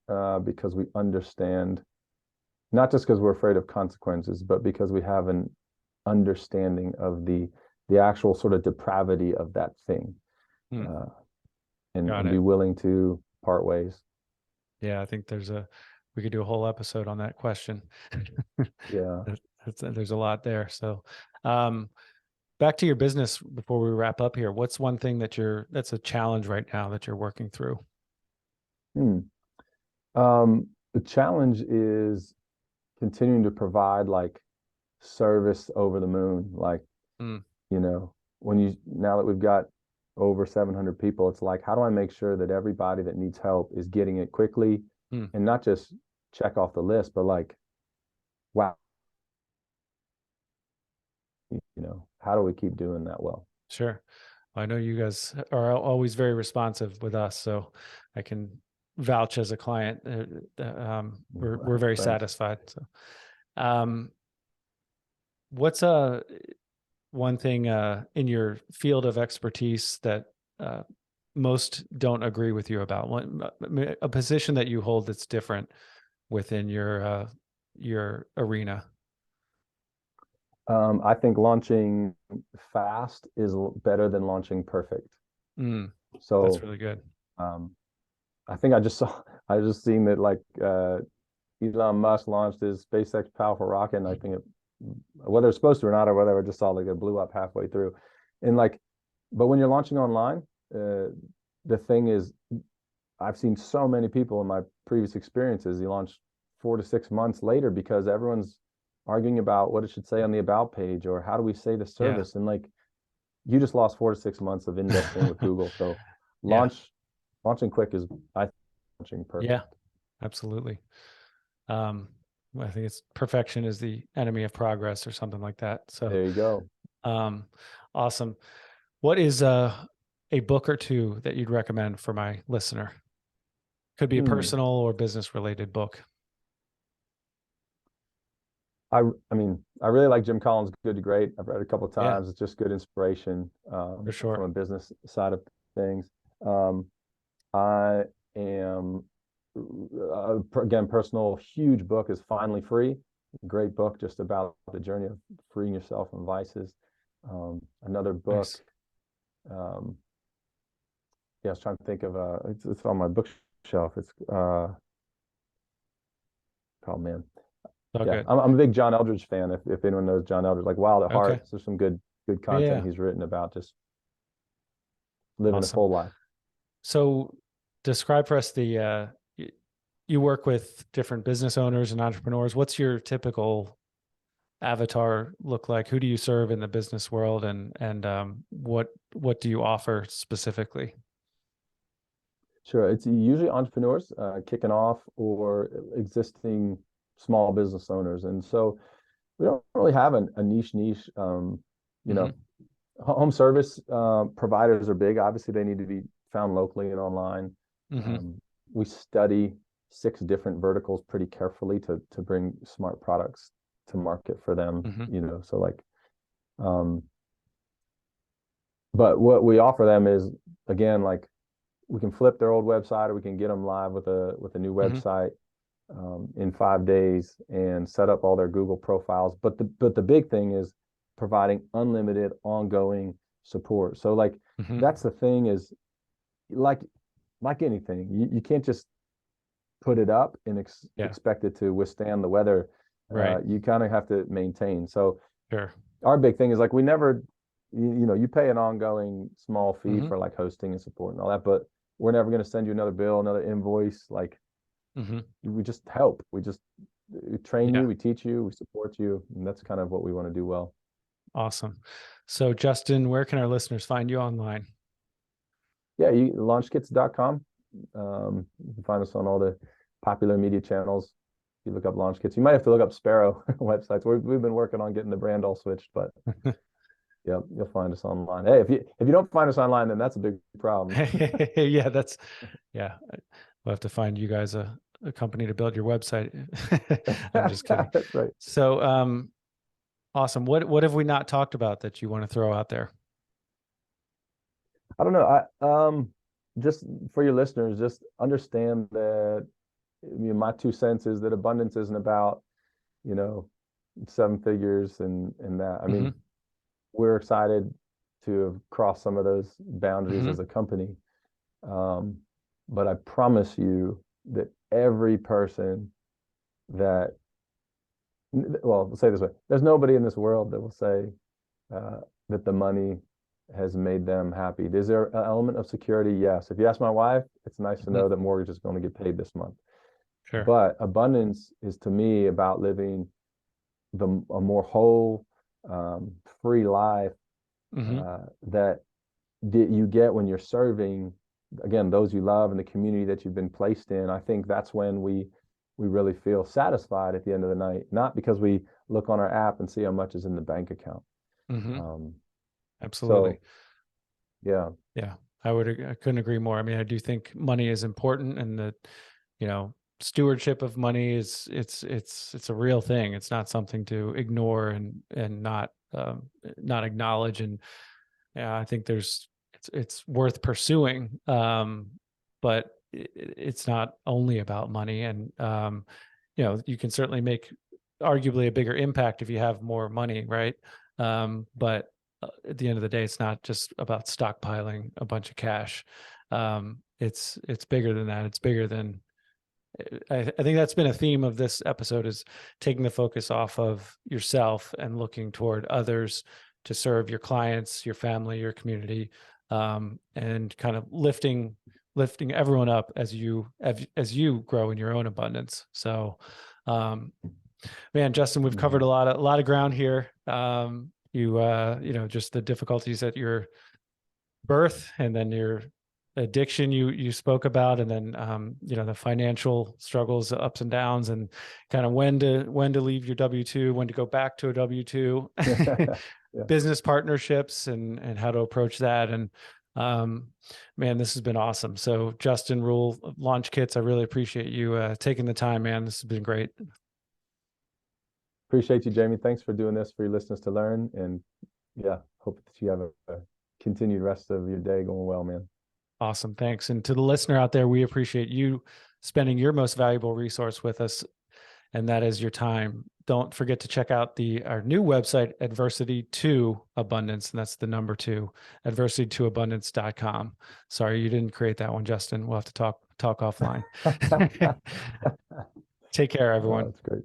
because we understand, not just because we're afraid of consequences, but because we have an understanding of the actual sort of depravity of that thing, Hmm. uh, Got and be it. willing to part ways. Yeah, I think we could do a whole episode on that question. Yeah. There's a lot there. So, um, back to your business before we wrap up here. What's one thing that's a challenge right now that you're working through? Hmm. The challenge is continuing to provide like service over the moon. Like, Mm, when now that we've got over 700 people, it's like, how do I make sure that everybody that needs help is getting it quickly mm, and not just check off the list, but like, wow, how do we keep doing that well? sure. I know you guys are always very responsive with us, so I can vouch as a client. We're very Thanks. satisfied. So, what's one thing in your field of expertise that most don't agree with you about? A position that you hold that's different within your arena. I think launching fast is better than launching perfect. That's So really good. I think I just seen that like Elon Musk launched his SpaceX powerful rocket, and I think whether it's supposed to or not, or whatever, I just saw like it blew up halfway through. And like, but when you're launching online, the thing is, I've seen so many people in my previous experiences, you launch 4 to 6 months later because everyone's arguing about what it should say on the about page or how do we say the service. Yeah. And like, you just lost 4 to 6 months of indexing with Google. So Yeah. launching quick is, I think, launching perfect. Yeah, absolutely. I think it's perfection is the enemy of progress or something like that. So There you go. Awesome. What is a book or two that you'd recommend for my listener? Could be a personal or business related book. I mean, I really like Jim Collins' Good to Great. I've read it a couple of times. Yeah. It's just good inspiration For sure. from a business side of things. I am, again, personal, huge book is Finally Free. Great book just about the journey of freeing yourself from vices. Another book, Nice. yeah, I was trying to think of, it's on my bookshelf. It's, oh man. All Yeah, good. I'm a big John Eldredge fan. If anyone knows John Eldredge, like Wild at Heart, Okay. there's some good Yeah. content he's written about just living a Awesome. full life. So describe for us you work with different business owners and entrepreneurs. What's your typical avatar look like? Who do you serve in the business world, and what do you offer specifically? Sure, it's usually entrepreneurs kicking off or existing small business owners, and so we don't really have a niche. You know, home service providers are big. Obviously, they need to be found locally and online. We study 6 different verticals pretty carefully to bring smart products to market for them. You know, so like, but what we offer them is, again, like, we can flip their old website or we can get them live with a new website in 5 days and set up all their Google profiles. But the big thing is providing unlimited ongoing support. So like, that's the thing is, like anything, you can't just put it up and expect it to withstand the weather. Right. You kind of have to maintain. So Sure. our big thing is like, we never, you know, you pay an ongoing small fee for like hosting and support and all that, but we're never going to send you another bill, another invoice. Like, we just help. We train you, we teach you, we support you, and that's kind of what we want to do well. Awesome. So Justin, where can our listeners find you online? Yeah, launchkits.com. You can find us on all the popular media channels. If you look up Launch Kits, you might have to look up Sparrow websites. We've been working on getting the brand all switched, but yeah, you'll find us online. Hey, if you don't find us online, then that's a big problem. Yeah, we'll have to find you guys a company to build your website. I'm just kidding. That's right. So awesome. What have we not talked about that you want to throw out there? I don't know. Just for your listeners, just understand that, you know, my 2 cents is that abundance isn't about, you know, 7 figures and that. I mean, we're excited to have crossed some of those boundaries as a company. But I promise you that every person that, well, we'll say it this way, there's nobody in this world that will say that the money has made them happy. Is there an element of security? Yes. If you ask my wife, it's nice to know that mortgage is going to get paid this month. Sure. But abundance is, to me, about living a more whole, free life that you get when you're serving, again, those you love and the community that you've been placed in. I think that's when we really feel satisfied at the end of the night, not because we look on our app and see how much is in the bank account. Absolutely. So Yeah. Yeah, I couldn't agree more. I mean, I do think money is important, and that, stewardship of money is it's a real thing. It's not something to ignore and not acknowledge. And yeah, I think it's worth pursuing. But it's not only about money. And you can certainly make arguably a bigger impact if you have more money, right? But at the end of the day, it's not just about stockpiling a bunch of cash. It's bigger than that. It's bigger than. I think that's been a theme of this episode, is taking the focus off of yourself and looking toward others to serve your clients, your family, your community, and kind of lifting everyone up as you grow in your own abundance. So, man, Justin, we've covered a lot of ground here. Just the difficulties at your birth, and then your addiction you spoke about, and then the financial struggles, the ups and downs, and kind of when to leave your W-2, when to go back to a W-2, Yeah. business partnerships, and how to approach that. And man, this has been awesome. So Justin Rule Launch Kits, I really appreciate you taking the time, man. This has been great. Appreciate you, Jamie. Thanks for doing this for your listeners to learn. And yeah, hope that you have a continued rest of your day going well, man. Awesome. Thanks. And to the listener out there, we appreciate you spending your most valuable resource with us, and that is your time. Don't forget to check out our new website, Adversity to Abundance, and that's the number 2, adversitytoabundance.com. Sorry, you didn't create that one, Justin. We'll have to talk offline. Take care, everyone. That's great.